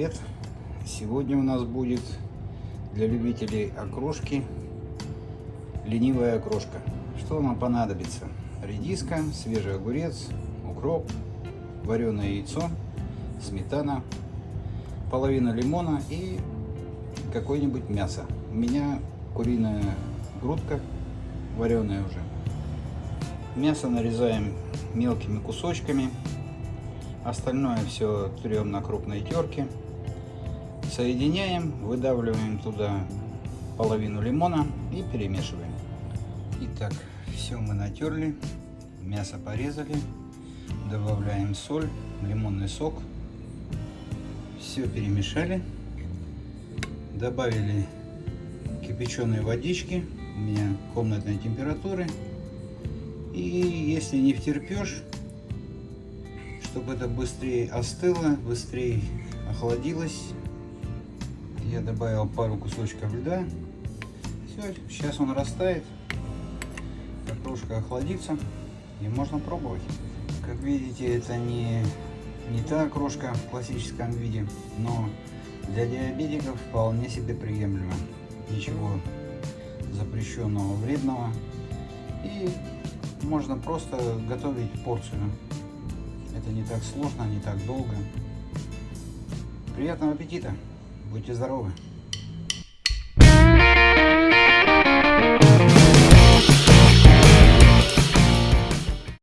привет! Сегодня у нас будет для любителей окрошки ленивая окрошка. Что нам понадобится? Редиска, свежий огурец, укроп, вареное яйцо, сметана, половина лимона и какое-нибудь мясо. У меня куриная грудка, вареная уже. Мясо нарезаем мелкими кусочками. Остальное все трем на крупной терке. Соединяем, выдавливаем туда половину лимона и перемешиваем. Итак, все мы натерли, мясо порезали, добавляем соль, лимонный сок. Все перемешали, добавили кипяченой водички, у меня комнатной температуры. И если не втерпешь, чтобы это быстрее остыло, быстрее охладилось, я добавил пару кусочков льда. Все, сейчас он растает, окрошка охладится и можно пробовать. Как видите, это не та окрошка в классическом виде, но для диабетиков вполне себе приемлемо. Ничего запрещенного, вредного. И можно просто готовить порцию. Это не так сложно, не так долго. Приятного аппетита! Будьте здоровы!